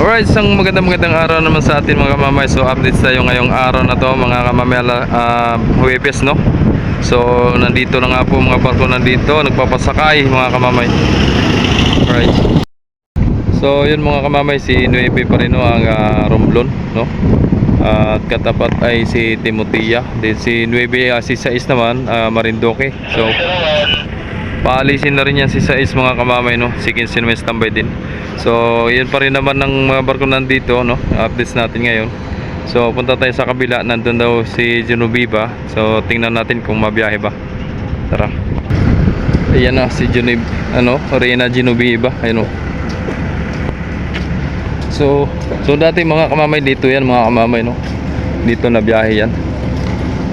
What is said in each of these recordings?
Alright, isang magandang araw naman sa atin mga kamamay. So updates tayo ngayong araw na to mga kamamay, Huwebes, no? So nandito na nga po mga barko, nandito nagpapasakay mga kamamay. Alright. So yun mga kamamay, si Nuebe pa rin, no, ang Romblon, no? At katapat ay si Timotea. Then si Nuebe, si Sais naman, Marinduque. So paalisin na rin yan si Sais mga kamamay, no? Si 15 may standby din. So yun pa rin naman ng mga barko nandito, no? Updates natin ngayon. So punta tayo sa kabila, nandun daw si Genoveva. So tingnan natin kung mabiyahe ba. Tara. Ayan na si Reina Genoveva. Ayun, no? So dati mga kamamay, dito yan mga kamamay, no? Dito na biyahe yan.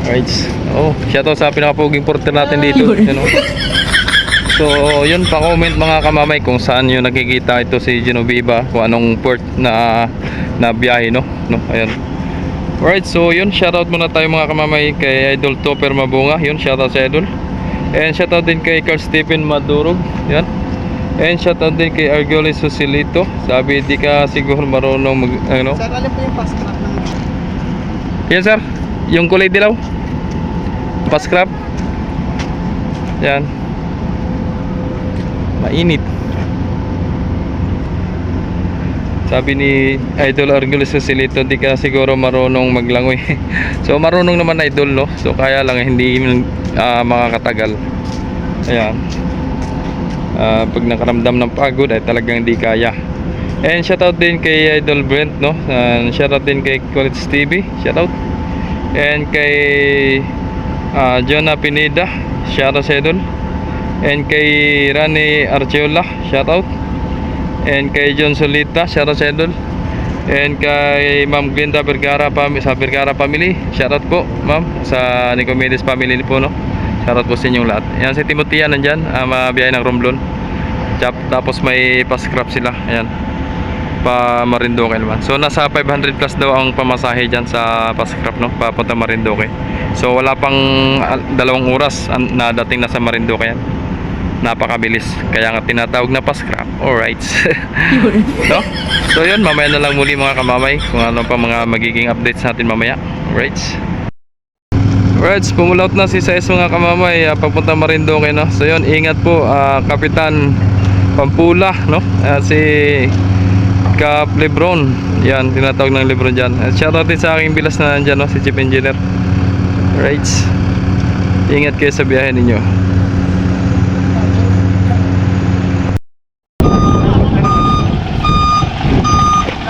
Right. Oh, shoutout sa pinakapuging porter natin dito, you know? So yun, pa-comment mga kamamay kung saan nyo nakikita ito si Genoveva, kung anong port na biyahe, no? Ayan. Alright, so yun, shoutout muna tayo mga kamamay kay Idol Topper Mabunga. Yun, shoutout sa Idol. And shoutout din kay Carl Stephen Madurog. Yan. And shoutout din kay Argolis Susilito. Sabi, di ka siguro marunong ano? Sir, alam po yung fast crab ng... Yan sir, yung kulay dilaw, fast crab. Yan, mainit. Sabi ni Idol Argolis Susilito, di ka siguro marunong maglangoy. So marunong naman Idol, no? So kaya lang hindi makakatagal. Ayan. Pag nakaramdam ng pagod ay talagang di kaya. And shoutout din kay Idol Brent, no? Shoutout din kay College TV, shoutout. And kay Jonah Pineda, shoutout sa Idol. And kay Rani Archeola, shoutout. And kay John Solita, shoutout sa Idol. And kay Ma'am Glenda Vergara sa Vergara family, shoutout po ma'am, sa Nicomedes family po, no? Shoutout po sa inyong lahat. Yan si Timotea nandyan, mabiyahe ng Romblon. Tapos may pa-scrap sila, ayan, pa Marinduque naman. So nasa 500 plus daw ang pamasahe dyan sa pa-scrap, no? Papunta Marinduque. So wala pang 2 oras na dating na sa Marinduque yan. Napakabilis, kaya nga tinatawag na pa-scrap. Alright. No? So yun, mamaya na lang muli mga kamamay kung ano pa mga magiging updates natin mamaya. Alright. Alright, pumulaut na si Sais mga kamamay, papunta Marinduque, no? So yun, ingat po, Kapitan Pampula, no? Si Cap Lebron, yan, tinatawag ng Lebron dyan. Shoutout din sa aking bilas na nandyan, no? Si Chief Engineer. Alright, ingat kayo sa biyahe ninyo.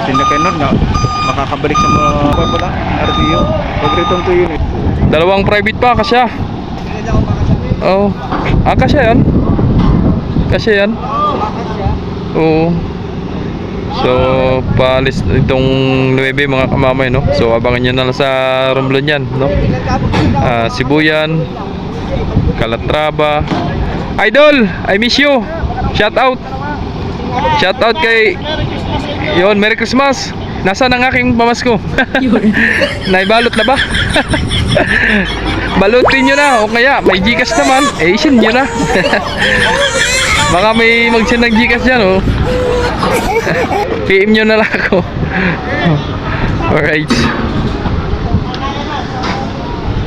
Sinakainod na makakabalik sa mga pala RTO. Pag-return to unit. 2 private pa, kasya. Oh, kasya yan. Kasya yan. Oo. So paalis itong 9 mga kamamay, no? So abangan nyo na lang sa Romblon yan, no? Sibuyan, Calatrava. Idol, I miss you. Shout out. Shout out kay yon, Merry Christmas. Nasaan ang aking pamasko? Naibalot na ba? Balutin nyo na, o kaya may Gcash naman, isin nyo na. Baka may mag-send ng Gcash dyan, oh. PM nyo na lang ako. Alright,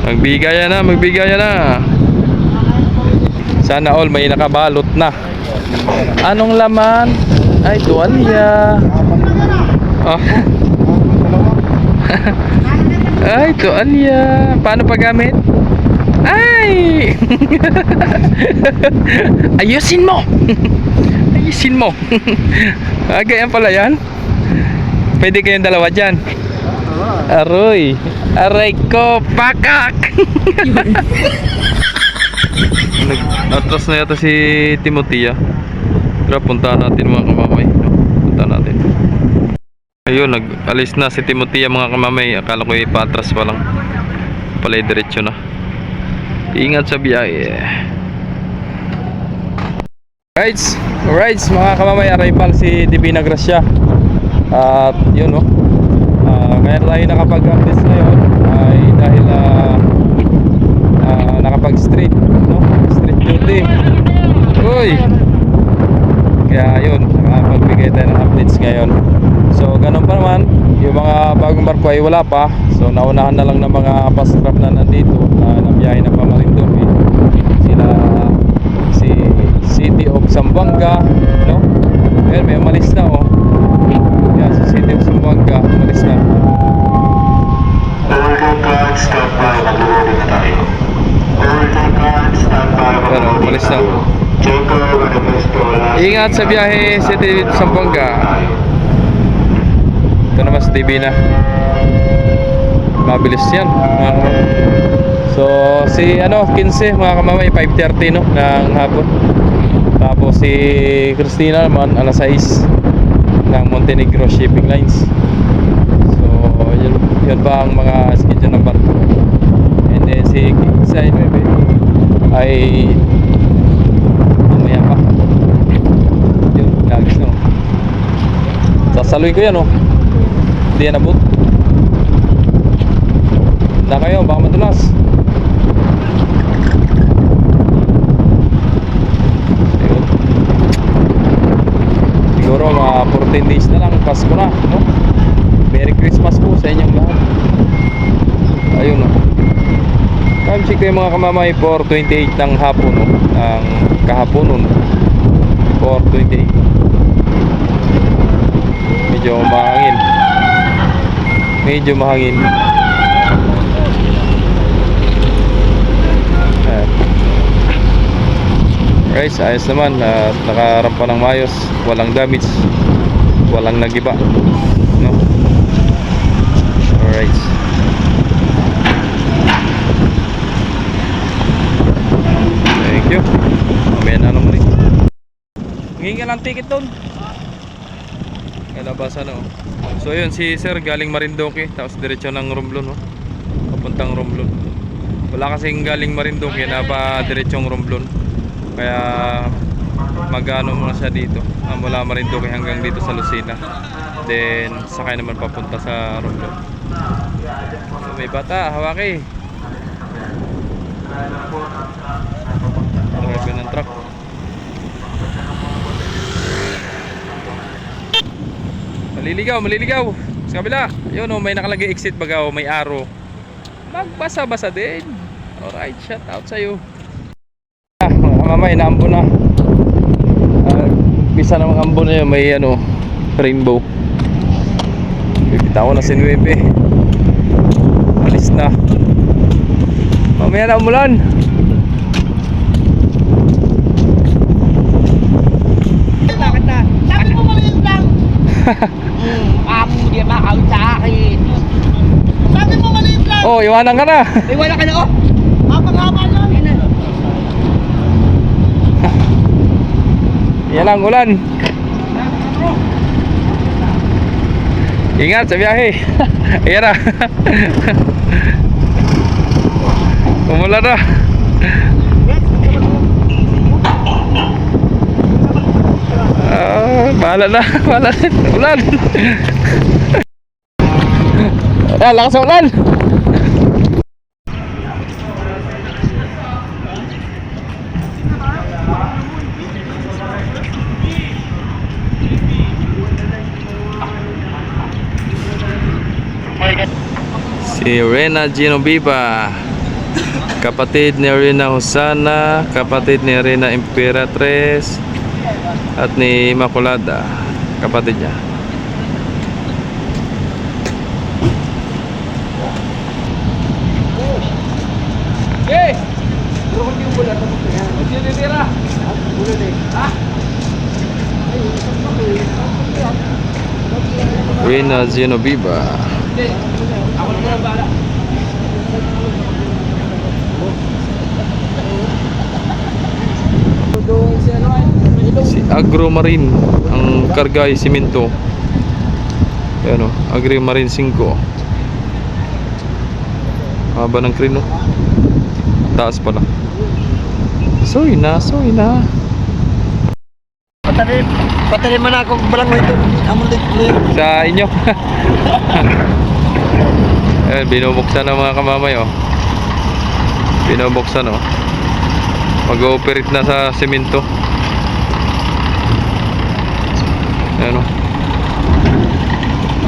magbigayan na. Sana all may nakabalot na. Anong laman? Ay, tuwalya. Oh. Ay, tuwalya. Paano paggamit? Ay! Ayusin mo! Ayusin mo! Ganyan pala yan. Pwede kayong 2 dyan. Aroy! Aray ko! Pakak! Atras na yata si Timotea. Tara, puntahan natin mga kamamay. Puntahan natin. Ayun, nag-alis na si Timotea mga kamamay. Akala ko ipatras pa lang. Pala'y diretso na. Ingat sa biyahe. Alright mga kamamay, arrival si Divina Gracia. At yun, no? Kaya tayo nakapag-updates ngayon ay dahil nakapag-street, no? Street duty. Uy! Kaya yun, nakapagbigay tayo ng updates ngayon. So barko ay wala pa. So naunahan na lang ng mga fast craft na nandito na nabiyahe na pa Marinduque. Sila si City of Zamboanga, no? Ayan, may umalis na oh. Yan, si City of Zamboanga umalis na. Pero umalis na. Ingat sa biyahe, City of Zamboanga. Ito naman sa TV na. Mabilis yan. So si 15 mga kamamay 5:30 no ng hapon. Tapos si Christina naman alas 6 ng Montenegro Shipping Lines. So yun pa ang mga schedule ng barko. And then si Kitsa ay mamaya pa. Yun, nagis no. Sasaluin ko yan oh. Hindi yan abot. Na kayo, baka madulas. Ayun. Siguro mga 14 days na lang Pasko na, no? Merry Christmas po sa inyong lahat. Ayun, no? Time check kayo mga kamamay, 4:28 ng hapon, no? Ng kahapon nun, 4:28. Medyo mahangin. Medyo mahangin. Guys, ayos naman at nakarampa ng maayos, walang damage, walang nagiba, no? Alright. Thank you. Mamaya na naman rin. Hingi lang ticket doon. Kalabasan no. So yun, si sir galing Marinduque, tapos diretso ng Romblon, no? Papuntang Romblon. Wala kasing galing Marinduque na pa diretsong Romblon. Kaya mag-ano muna siya dito mula Marinduque hanggang dito sa Lucena. Then sakay naman papunta sa Romblon. So, may bata, hawaki. Driver ng truck. Maliligaw sa kabila. Yun oh, may nakalagay exit baga oh, may arrow. Magbasa-basa din. Alright, shout out sa'yo. Mamay, naambo na. Bisa namang ambo na yun, may rainbow. Bibita ko na si Nuebe. Alis na. Mamaya na umulan. Bakit na? Sabi mo maliit lang. Amo di makawit sa akin. Sabi mo maliit lang. Oh, iwanan ka na. Ay, wala ka na oh. Hapang-hapa lang. Yan lang ulan. Ingat sa biyahe. Ayan na. Umulan na. Bahala na. Bahala na. Ulan. Lakas sa ulan. Si Rena Genoveva, kapatid ni Rena Hosana, kapatid ni Rena Imperatriz, at ni Immaculada, kapatid niya. Rena Genoveva. Si Agro Marine ang karga ay simento. Ayan o, Agri Marine 5. Haba ng crane no? Taas pala. Soy na. Patali man ako barangay ito. Amon dito. Sa inyo. Ayan, binubuksan ng mga kamamay oh. Binubuksan oh. Mag-ooperate na sa simento. Ayan oh.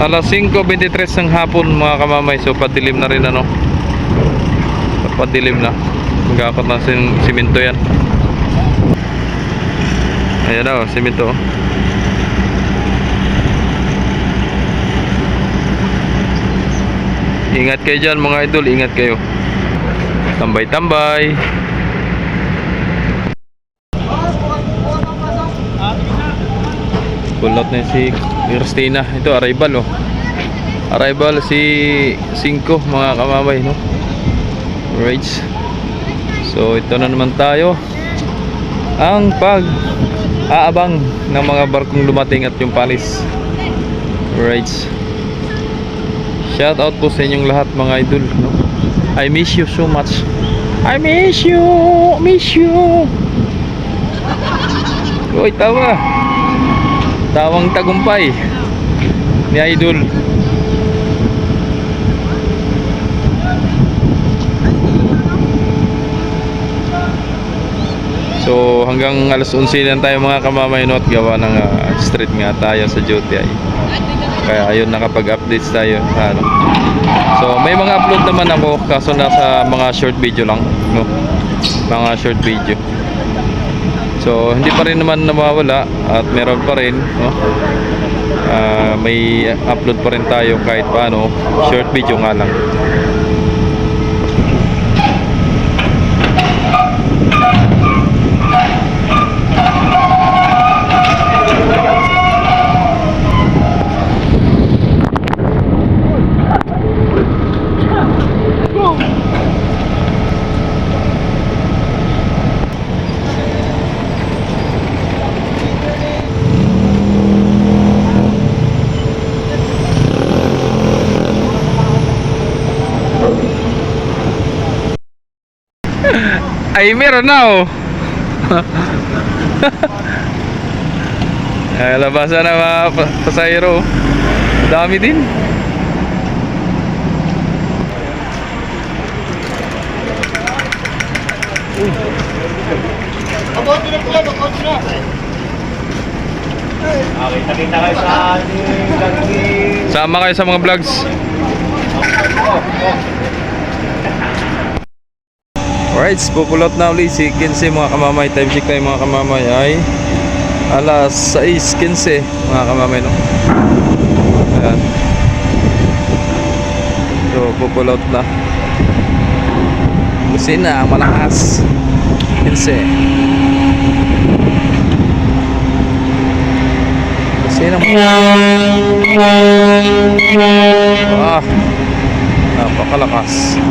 Alas 5:23 ng hapon mga kamamay. So padilim na rin ano. Padilim na. Magkakot na simento yan. Ayan o, simento. Ingat kayo dyan mga idol, ingat kayo. Tambay-tambay. Kulot na si Christina. Ito, arrival oh. Arrival si 5 mga kamamay, no? Right. So ito na naman tayo. Ang pag-aabang ng mga barkong dumating at yung palis. Right. Shout out po sa inyong lahat mga idol, no? I miss you so much. I miss you. Miss you. Uy, tawa. Tawang tagumpay ni idol. So hanggang alas 11 lang tayo mga kamamay, no? At gawa ng street nga tayo sa duty ay. Kaya ayun, nakapag-updates tayo ano. So may mga upload naman ako, kaso nasa mga short video lang, no? Mga short video. So hindi pa rin naman nawawala at meron pa rin, no? May upload pa rin tayo kahit paano, short video nga lang. Ay, meron na oh. Ay, labasan na mga pasahero. Dami din. Okay, nakita kayo sa Sama kayo sa mga vlogs. Alright, pupulot na ulit si 15 mga kamamay. Time check tayo mga kamamay ay alas 6:15 mga kamamay, no? Ayan. So pupulot na. Busina ang malakas. 15. Busina mo. Napakalakas.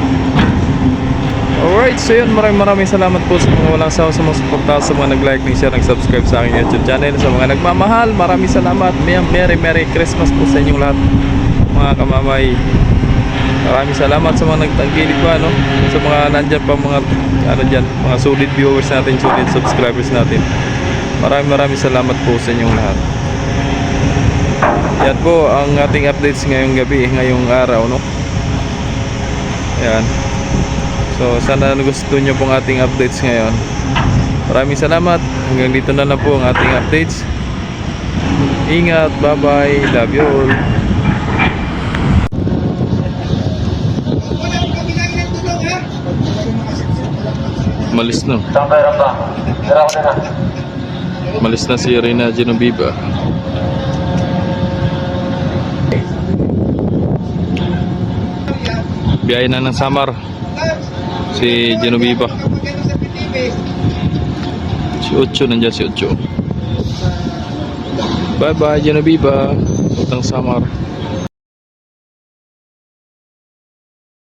Alright, so yun, maraming salamat po sa mga walang sawa sa mga suporta, sa mga nag-like, nag-share, nag-subscribe sa aking YouTube channel, sa mga nagmamahal, maraming salamat. Merry Christmas po sa inyong lahat mga kamamay. Maraming salamat sa mga nagtangkilik pa, no? Sa mga nandyan pa, mga ano dyan, mga solid viewers natin, solid subscribers natin. Maraming salamat po sa inyong lahat. Yan po ang ating updates ngayong gabi, ngayong araw, no? Yan. So sana gusto nyo pong ating updates ngayon. Maraming salamat. Hanggang dito na lang po ang ating updates. Ingat, bye bye, love you all. Malis na. Malis na si Reyna Genoveva. Biyahe na ng Samar si Genoveva. Si Ocho, nandiyan si Ocho. Bye bye Genoveva, ng Samar.